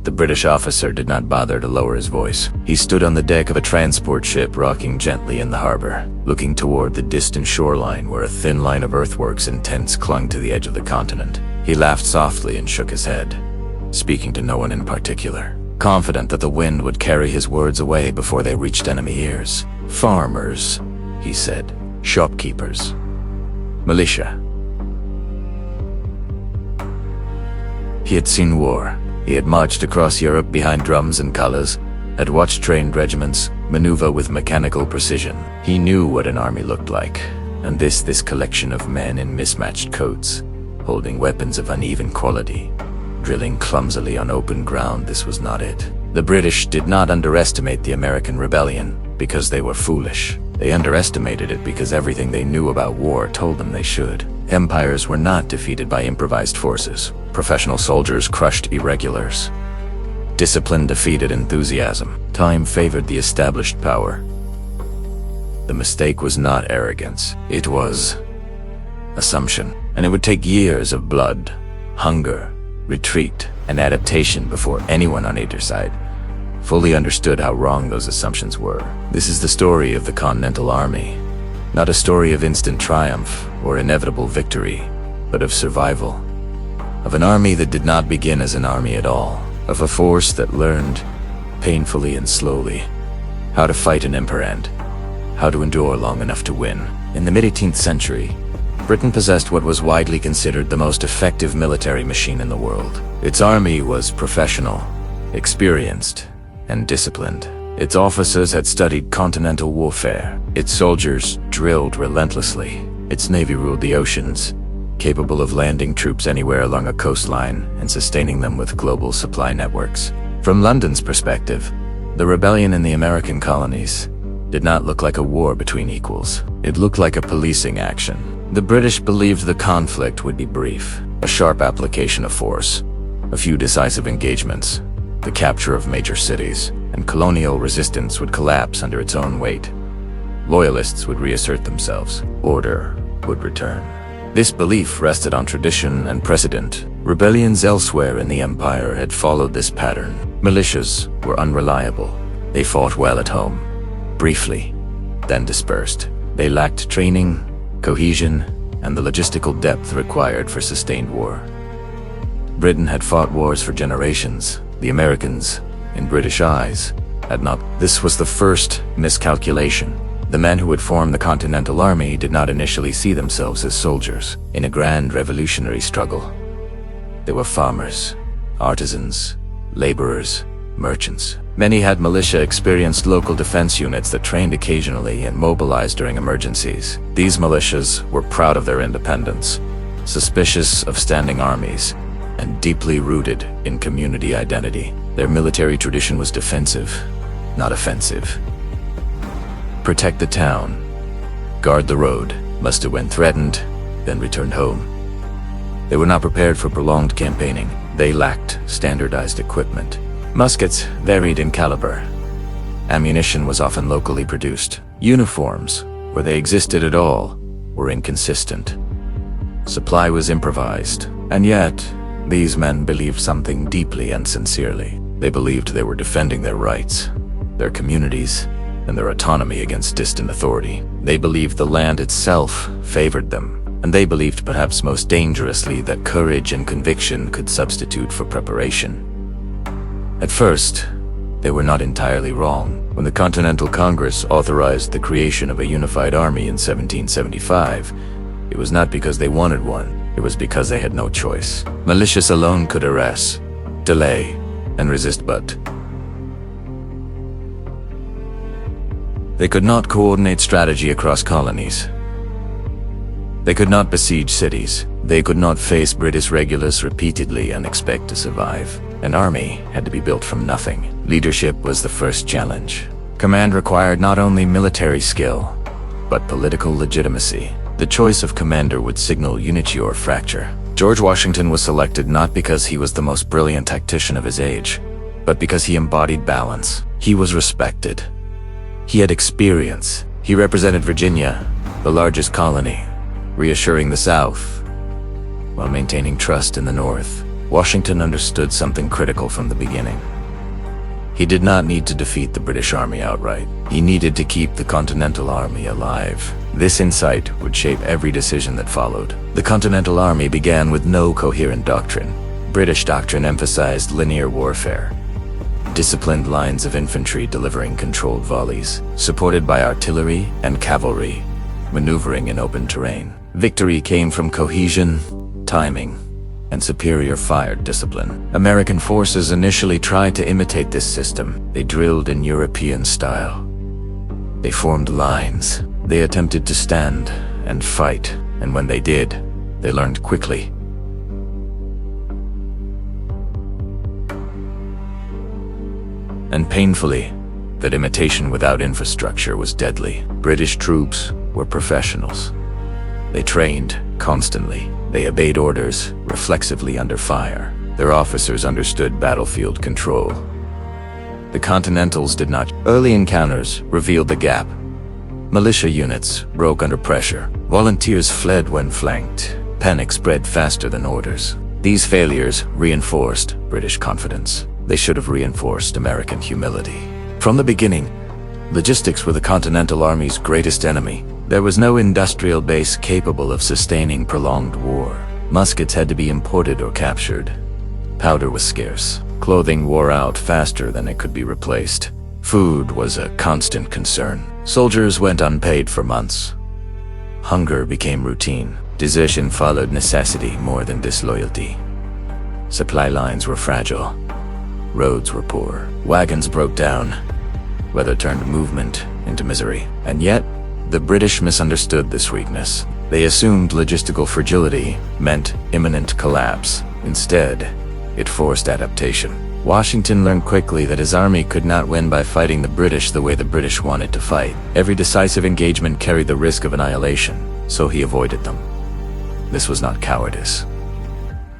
The British officer did not bother to lower his voice. He stood on the deck of a transport ship rocking gently in the harbor, looking toward the distant shoreline where a thin line of earthworks and tents clung to the edge of the continent. He laughed softly and shook his head, speaking to no one in particular, confident that the wind would carry his words away before they reached enemy ears. "Farmers," he said. "Shopkeepers. Militia." He had seen war. He had marched across Europe behind drums and colours, had watched trained regiments maneuver with mechanical precision. He knew what an army looked like, and this collection of men in mismatched coats, holding weapons of uneven quality, drilling clumsily on open ground, this was not it. The British did not underestimate the American rebellion because they were foolish. They underestimated it because everything they knew about war told them they should. Empires were not defeated by improvised forces. Professional soldiers crushed irregulars. Discipline defeated enthusiasm. Time favored the established power. The mistake was not arrogance. It was assumption. And it would take years of blood, hunger, retreat, and adaptation before anyone on either side fully understood how wrong those assumptions were. This is the story of the Continental Army, not a story of instant triumph or inevitable victory, but of survival. Of an army that did not begin as an army at all, of a force that learned, painfully and slowly, how to fight an emperor and how to endure long enough to win. In the mid-18th century, Britain possessed what was widely considered the most effective military machine in the world. Its army was professional, experienced, and disciplined. Its officers had studied continental warfare. Its soldiers drilled relentlessly. Its navy ruled the oceans, capable of landing troops anywhere along a coastline and sustaining them with global supply networks. From London's perspective, the rebellion in the American colonies did not look like a war between equals. It looked like a policing action. The British believed the conflict would be brief, a sharp application of force, a few decisive engagements, the capture of major cities, and colonial resistance would collapse under its own weight. Loyalists would reassert themselves. Order would return. This belief rested on tradition and precedent. Rebellions elsewhere in the empire had followed this pattern. Militias were unreliable. They fought well at home, briefly, then dispersed. They lacked training, cohesion, and the logistical depth required for sustained war. Britain had fought wars for generations. The Americans, in British eyes, had not. This was the first miscalculation. The men who would form the Continental Army did not initially see themselves as soldiers in a grand revolutionary struggle. They were farmers, artisans, laborers, merchants. Many had militia-experienced local defense units that trained occasionally and mobilized during emergencies. These militias were proud of their independence, suspicious of standing armies, and deeply rooted in community identity. Their military tradition was defensive, not offensive. Protect the town, guard the road, muster when threatened, then return home. They were not prepared for prolonged campaigning. They lacked standardized equipment. Muskets varied in caliber. Ammunition was often locally produced. Uniforms, where they existed at all, were inconsistent. Supply was improvised, and yet, these men believed something deeply and sincerely. They believed they were defending their rights, their communities, and their autonomy against distant authority. They believed the land itself favored them, and they believed perhaps most dangerously that courage and conviction could substitute for preparation. At first, they were not entirely wrong. When the Continental Congress authorized the creation of a unified army in 1775, it was not because they wanted one. It was because they had no choice. Militias alone could harass, delay, and resist, but they could not coordinate strategy across colonies. They could not besiege cities. They could not face British regulars repeatedly and expect to survive. An army had to be built from nothing. Leadership was the first challenge. Command required not only military skill, but political legitimacy. The choice of commander would signal unity or fracture. George Washington was selected not because he was the most brilliant tactician of his age, but because he embodied balance. He was respected. He had experience. He represented Virginia, the largest colony, reassuring the South, while maintaining trust in the North. Washington understood something critical from the beginning. He did not need to defeat the British Army outright. He needed to keep the Continental Army alive. This insight would shape every decision that followed. The Continental Army began with no coherent doctrine. British doctrine emphasized linear warfare. Disciplined lines of infantry delivering controlled volleys, supported by artillery and cavalry, maneuvering in open terrain. Victory came from cohesion, timing, and superior fire discipline. American forces initially tried to imitate this system. They drilled in European style. They formed lines. They attempted to stand and fight, and when they did, they learned quickly. And painfully, that imitation without infrastructure was deadly. British troops were professionals. They trained constantly. They obeyed orders reflexively under fire. Their officers understood battlefield control. The Continentals did not. Early encounters revealed the gap. Militia units broke under pressure. Volunteers fled when flanked. Panic spread faster than orders. These failures reinforced British confidence. They should have reinforced American humility. From the beginning, logistics were the Continental Army's greatest enemy. There was no industrial base capable of sustaining prolonged war. Muskets had to be imported or captured. Powder was scarce. Clothing wore out faster than it could be replaced. Food was a constant concern. Soldiers went unpaid for months. Hunger became routine. Desertion followed necessity more than disloyalty. Supply lines were fragile. Roads were poor. Wagons broke down. Weather turned movement into misery. And yet, the British misunderstood this weakness. They assumed logistical fragility meant imminent collapse. Instead, it forced adaptation. Washington learned quickly that his army could not win by fighting the British the way the British wanted to fight. Every decisive engagement carried the risk of annihilation, so he avoided them. This was not cowardice.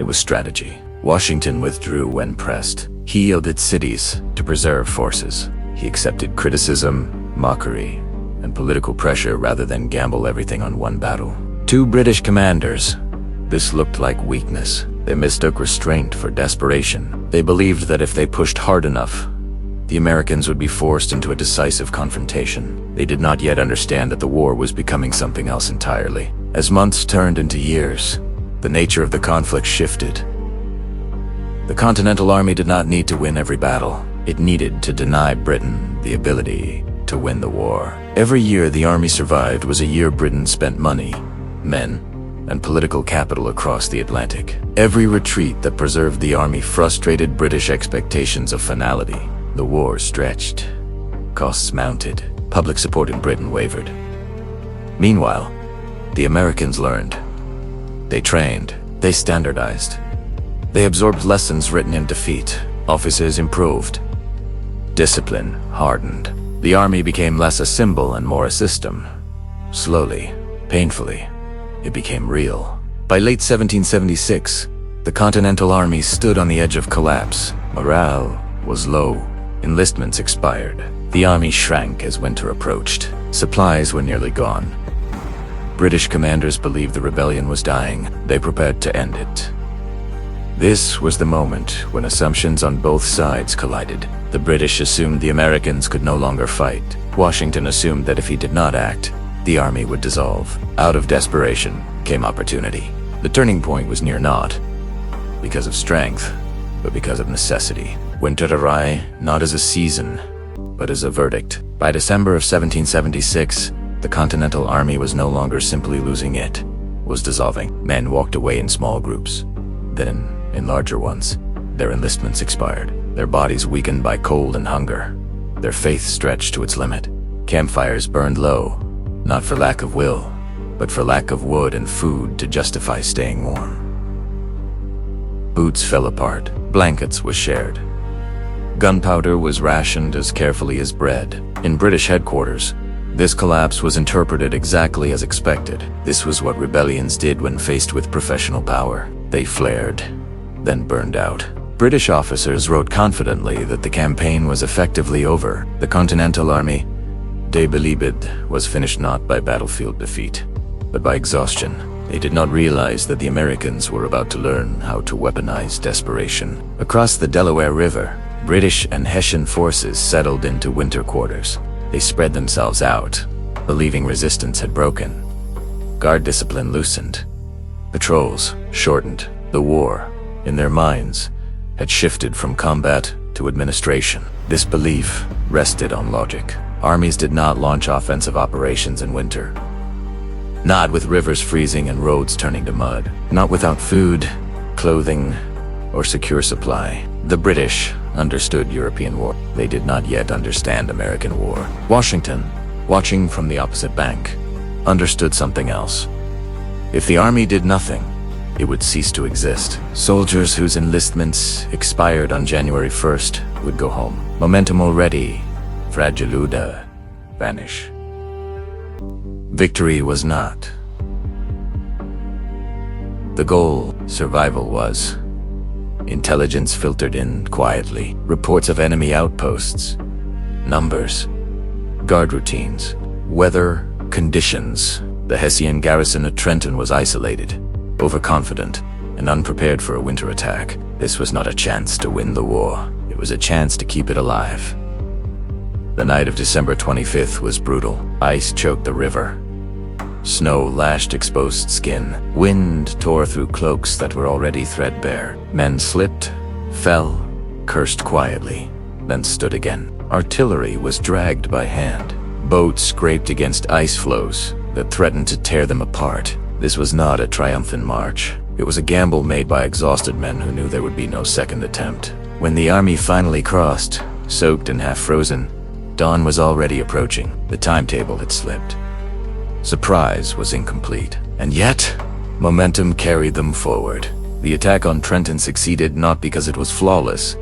It was strategy. Washington withdrew when pressed. He yielded cities to preserve forces. He accepted criticism, mockery, and political pressure rather than gamble everything on one battle. Two British commanders. This looked like weakness. They mistook restraint for desperation. They believed that if they pushed hard enough, the Americans would be forced into a decisive confrontation. They did not yet understand that the war was becoming something else entirely. As months turned into years, the nature of the conflict shifted. The Continental Army did not need to win every battle. It needed to deny Britain the ability to win the war. Every year the army survived was a year Britain spent money, men, and political capital across the Atlantic. Every retreat that preserved the army frustrated British expectations of finality. The war stretched. Costs mounted. Public support in Britain wavered. Meanwhile, the Americans learned. They trained. They standardized. They absorbed lessons written in defeat. Officers improved. Discipline hardened. The army became less a symbol and more a system. Slowly, painfully, it became real. By late 1776, the Continental Army stood on the edge of collapse. Morale was low. Enlistments expired. The army shrank as winter approached. Supplies were nearly gone. British commanders believed the rebellion was dying. They prepared to end it. This was the moment when assumptions on both sides collided. The British assumed the Americans could no longer fight. Washington assumed that if he did not act, the army would dissolve. Out of desperation came opportunity. The turning point was near not because of strength, but because of necessity. Winter arrived not as a season, but as a verdict. By December of 1776, the Continental Army was no longer simply losing, it was dissolving. Men walked away in small groups. Then, in larger ones, their enlistments expired. Their bodies weakened by cold and hunger. Their faith stretched to its limit. Campfires burned low, not for lack of will, but for lack of wood and food to justify staying warm. Boots fell apart. Blankets were shared. Gunpowder was rationed as carefully as bread. In British headquarters, this collapse was interpreted exactly as expected. This was what rebellions did when faced with professional power. They flared, then burned out. British officers wrote confidently that the campaign was effectively over. The Continental Army, they believed, was finished not by battlefield defeat, but by exhaustion. They did not realize that the Americans were about to learn how to weaponize desperation. Across the Delaware River, British and Hessian forces settled into winter quarters. They spread themselves out, believing resistance had broken. Guard discipline loosened. Patrols shortened. The war, in their minds, had shifted from combat to administration. This belief rested on logic. Armies did not launch offensive operations in winter. Not with rivers freezing and roads turning to mud. Not without food, clothing, or secure supply. The British understood European war. They did not yet understand American war. Washington, watching from the opposite bank, understood something else. If the army did nothing, it would cease to exist. Soldiers whose enlistments expired on January 1st would go home. Momentum already fragile would vanish. Victory was not. The goal, survival, was. Intelligence filtered in quietly. Reports of enemy outposts. Numbers. Guard routines. Weather conditions. The Hessian garrison at Trenton was isolated, overconfident, and unprepared for a winter attack. This was not a chance to win the war. It was a chance to keep it alive. The night of December 25th was brutal. Ice choked the river. Snow lashed exposed skin. Wind tore through cloaks that were already threadbare. Men slipped, fell, cursed quietly, then stood again. Artillery was dragged by hand. Boats scraped against ice floes that threatened to tear them apart. This was not a triumphant march. It was a gamble made by exhausted men who knew there would be no second attempt. When the army finally crossed, soaked and half-frozen, dawn was already approaching. The timetable had slipped. Surprise was incomplete. And yet, momentum carried them forward. The attack on Trenton succeeded not because it was flawless,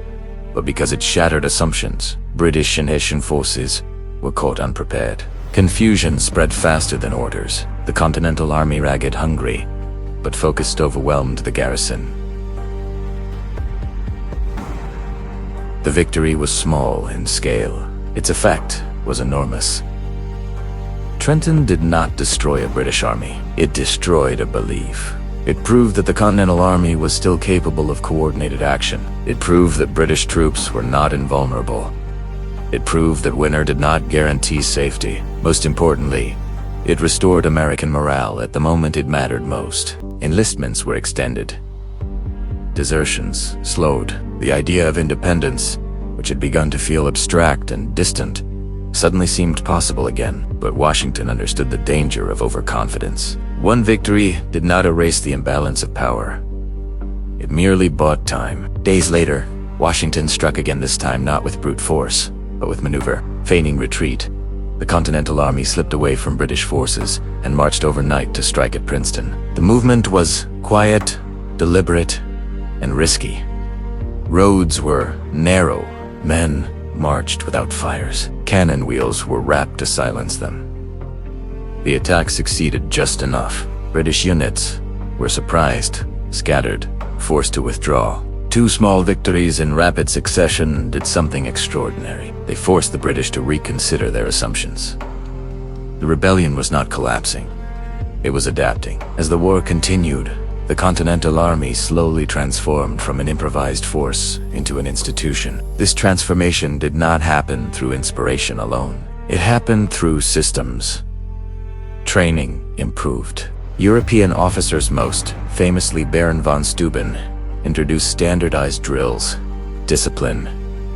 but because it shattered assumptions. British and Hessian forces were caught unprepared. Confusion spread faster than orders. The Continental Army, ragged, hungry, but focused, overwhelmed the garrison. The victory was small in scale. Its effect was enormous. Trenton did not destroy a British army. It destroyed a belief. It proved that the Continental Army was still capable of coordinated action. It proved that British troops were not invulnerable. It proved that winter did not guarantee safety. Most importantly, it restored American morale at the moment it mattered most. Enlistments were extended. Desertions slowed. The idea of independence, which had begun to feel abstract and distant, suddenly seemed possible again. But Washington understood the danger of overconfidence. One victory did not erase the imbalance of power. It merely bought time. Days later, Washington struck again, this time not with brute force, but with maneuver. Feigning retreat, the Continental Army slipped away from British forces and marched overnight to strike at Princeton. The movement was quiet, deliberate, and risky. Roads were narrow. Men marched without fires. Cannon wheels were rapped to silence them. The attack succeeded just enough. British units were surprised, scattered, forced to withdraw. Two small victories in rapid succession did something extraordinary. They forced the British to reconsider their assumptions. The rebellion was not collapsing. It was adapting. As the war continued, the Continental Army slowly transformed from an improvised force into an institution. This transformation did not happen through inspiration alone. It happened through systems. Training improved. European officers, most famously Baron von Steuben, introduced standardized drills, discipline,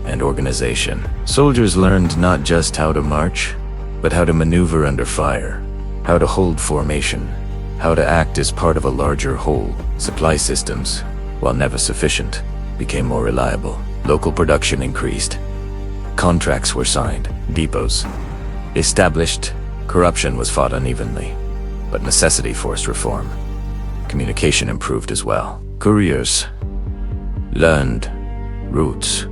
and organization. Soldiers learned not just how to march, but how to maneuver under fire, how to hold formation, how to act as part of a larger whole. Supply systems, while never sufficient, became more reliable. Local production increased. Contracts were signed. Depots established. Corruption was fought unevenly, but necessity forced reform. Communication improved as well. Couriers learned routes.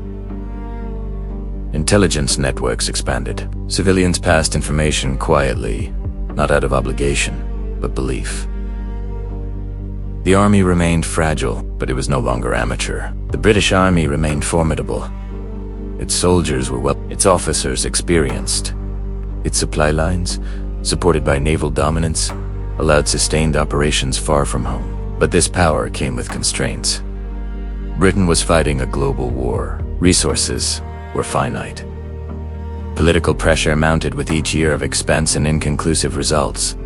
Intelligence networks expanded. Civilians passed information quietly, not out of obligation, but belief. The army remained fragile, but it was no longer amateur. The British Army remained formidable. Its soldiers were its officers experienced. Its supply lines, supported by naval dominance, allowed sustained operations far from home. But this power came with constraints. Britain was fighting a global war. Resources were finite. Political pressure mounted with each year of expense and inconclusive results.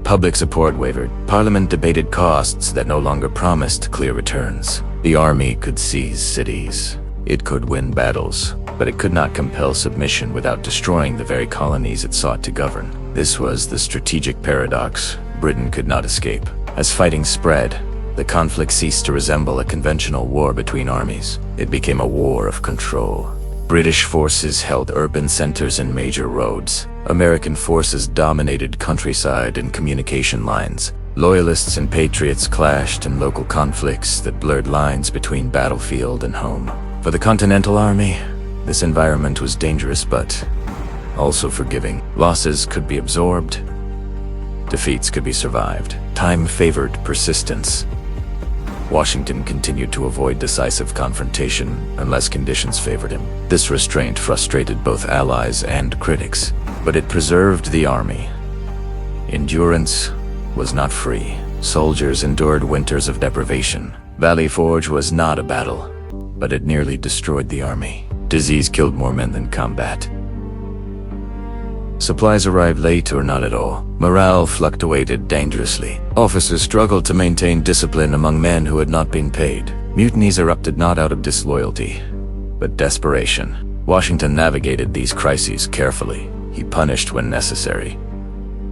Public support wavered. Parliament debated costs that no longer promised clear returns. The army could seize cities. It could win battles, but it could not compel submission without destroying the very colonies it sought to govern. This was the strategic paradox Britain could not escape. As fighting spread, the conflict ceased to resemble a conventional war between armies. It became a war of control. British forces held urban centers and major roads. American forces dominated countryside and communication lines. Loyalists and patriots clashed in local conflicts that blurred lines between battlefield and home. For the Continental Army, this environment was dangerous but also forgiving. Losses could be absorbed. Defeats could be survived. Time favored persistence. Washington continued to avoid decisive confrontation unless conditions favored him. This restraint frustrated both allies and critics, but it preserved the army. Endurance was not free. Soldiers endured winters of deprivation. Valley Forge was not a battle, but it nearly destroyed the army. Disease killed more men than combat. Supplies arrived late or not at all. Morale fluctuated dangerously. Officers struggled to maintain discipline among men who had not been paid. Mutinies erupted not out of disloyalty, but desperation. Washington navigated these crises carefully. He punished when necessary,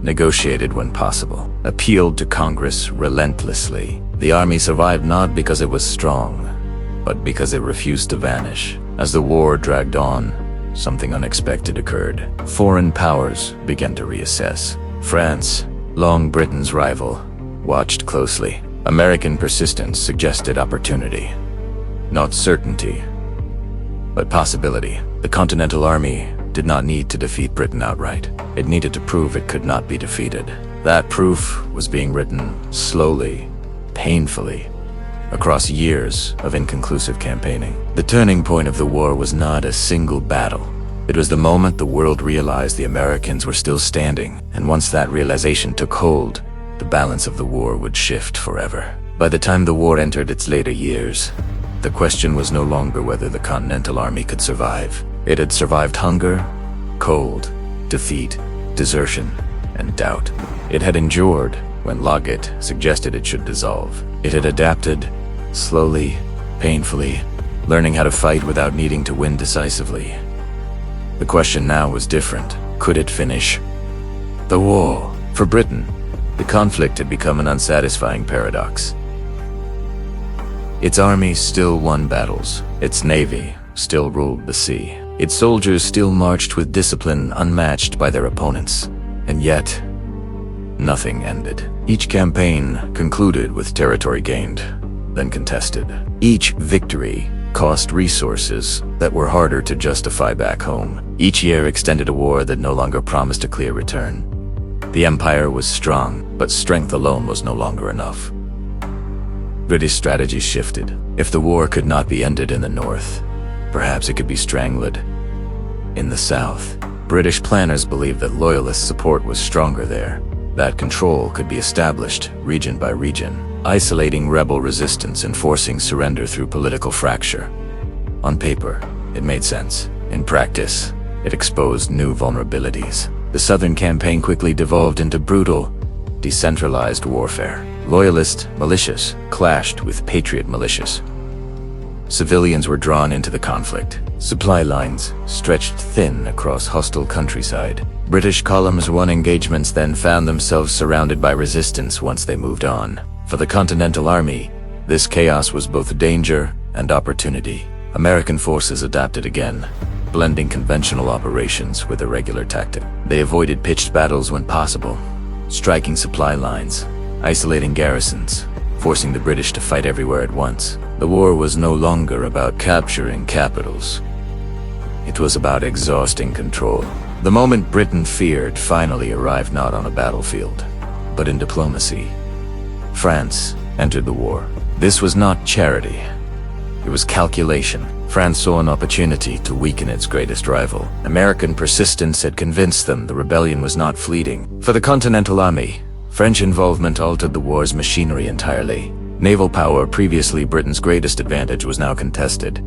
negotiated when possible, appealed to Congress relentlessly. The army survived not because it was strong, but because it refused to vanish. As the war dragged on, something unexpected occurred. Foreign powers began to reassess. France, long Britain's rival, watched closely. American persistence suggested opportunity. Not certainty, but possibility. The Continental Army did not need to defeat Britain outright. It needed to prove it could not be defeated. That proof was being written slowly, painfully, across years of inconclusive campaigning. The turning point of the war was not a single battle. It was the moment the world realized the Americans were still standing, and once that realization took hold, the balance of the war would shift forever. By the time the war entered its later years, the question was no longer whether the Continental Army could survive. It had survived hunger, cold, defeat, desertion, and doubt. It had endured when Loggett suggested it should dissolve. It had adapted, slowly, painfully, learning how to fight without needing to win decisively. The question now was different. Could it finish the war? For Britain, the conflict had become an unsatisfying paradox. Its army still won battles. Its navy still ruled the sea. Its soldiers still marched with discipline unmatched by their opponents. And yet, nothing ended. Each campaign concluded with territory gained, then contested. Each victory cost resources that were harder to justify back home. Each year extended a war that no longer promised a clear return. The empire was strong, but strength alone was no longer enough. British strategy shifted. If the war could not be ended in the north, perhaps it could be strangled in the south. British planners believed that loyalist support was stronger there, that control could be established region by region, isolating rebel resistance and forcing surrender through political fracture. On paper, it made sense. In practice, it exposed new vulnerabilities. The Southern campaign quickly devolved into brutal, decentralized warfare. Loyalist militias clashed with patriot militias. Civilians were drawn into the conflict. Supply lines stretched thin across hostile countryside. British columns won engagements, then found themselves surrounded by resistance once they moved on. For the Continental Army, this chaos was both danger and opportunity. American forces adapted again, blending conventional operations with irregular tactics. They avoided pitched battles when possible, striking supply lines, isolating garrisons, forcing the British to fight everywhere at once. The war was no longer about capturing capitals. It was about exhausting control. The moment Britain feared finally arrived, not on a battlefield, but in diplomacy. France entered the war. This was not charity. It was calculation. France saw an opportunity to weaken its greatest rival. American persistence had convinced them the rebellion was not fleeting. For the Continental Army, French involvement altered the war's machinery entirely. Naval power, previously Britain's greatest advantage, was now contested.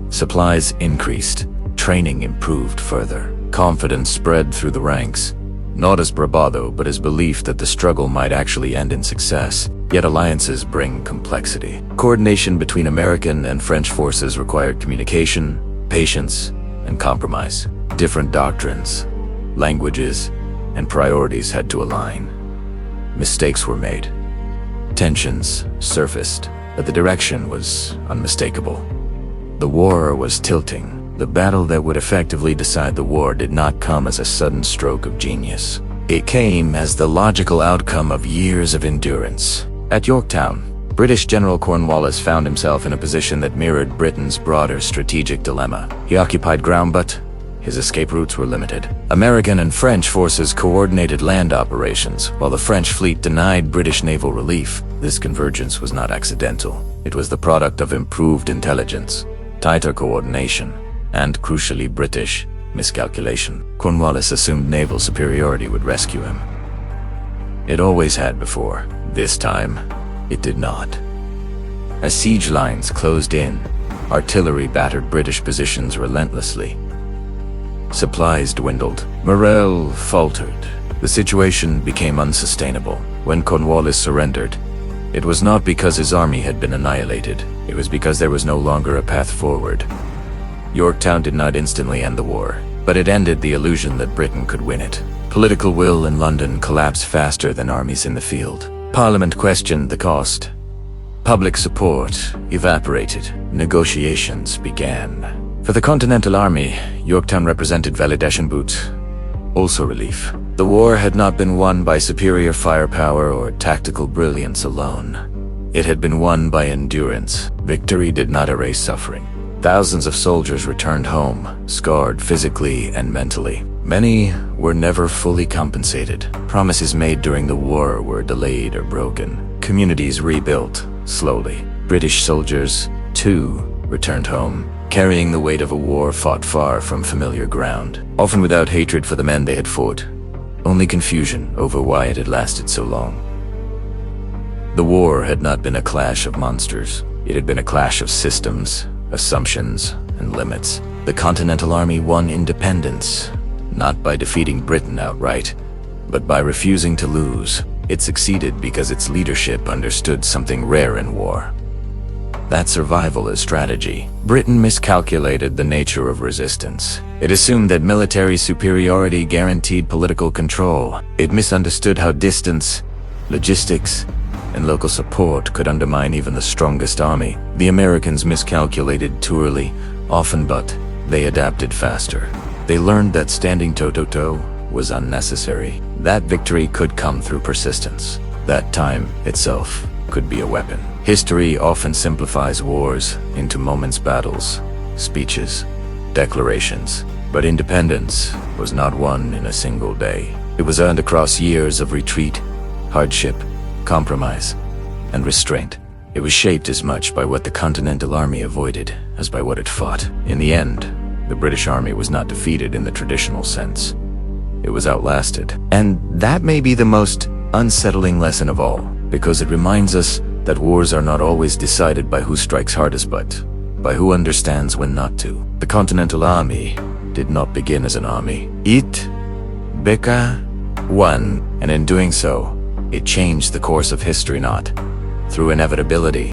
Supplies increased, training improved further. Confidence spread through the ranks, not as bravado, but as belief that the struggle might actually end in success. Yet alliances bring complexity. Coordination between American and French forces required communication, patience, and compromise. Different doctrines, languages, and priorities had to align. Mistakes were made. Tensions surfaced, but the direction was unmistakable. The war was tilting. The battle that would effectively decide the war did not come as a sudden stroke of genius. It came as the logical outcome of years of endurance. At Yorktown, British General Cornwallis found himself in a position that mirrored Britain's broader strategic dilemma. He occupied ground, but his escape routes were limited. American and French forces coordinated land operations, while the French fleet denied British naval relief. This convergence was not accidental. It was the product of improved intelligence, tighter coordination, and, crucially, British miscalculation. Cornwallis assumed naval superiority would rescue him. It always had before. This time, it did not. As siege lines closed in, artillery battered British positions relentlessly. Supplies dwindled. Morale faltered. The situation became unsustainable. When Cornwallis surrendered, it was not because his army had been annihilated. It was because there was no longer a path forward. Yorktown did not instantly end the war, but it ended the illusion that Britain could win it. Political will in London collapsed faster than armies in the field. Parliament questioned the cost. Public support evaporated. Negotiations began. For the Continental Army, Yorktown represented validation boots, also relief. The war had not been won by superior firepower or tactical brilliance alone. It had been won by endurance. Victory did not erase suffering. Thousands of soldiers returned home, scarred physically and mentally. Many were never fully compensated. Promises made during the war were delayed or broken. Communities rebuilt, slowly. British soldiers, too, returned home, carrying the weight of a war fought far from familiar ground, often without hatred for the men they had fought, only confusion over why it had lasted so long. The war had not been a clash of monsters. It had been a clash of systems, assumptions, and limits. The Continental Army won independence, not by defeating Britain outright, but by refusing to lose. It succeeded because its leadership understood something rare in war: that survival is strategy. Britain miscalculated the nature of resistance. It assumed that military superiority guaranteed political control. It misunderstood how distance, logistics, and local support could undermine even the strongest army. The Americans miscalculated too early, often, but they adapted faster. They learned that standing toe-to-toe was unnecessary. That victory could come through persistence. That time itself could be a weapon. History often simplifies wars into moments, battles, speeches, declarations. But independence was not won in a single day. It was earned across years of retreat, hardship, compromise, and restraint. It was shaped as much by what the Continental Army avoided as by what it fought. In the end, the British Army was not defeated in the traditional sense. It was outlasted. And that may be the most unsettling lesson of all, because it reminds us that wars are not always decided by who strikes hardest, but by who understands when not to. The Continental Army did not begin as an army. It won, and in doing so, it changed the course of history, not through inevitability,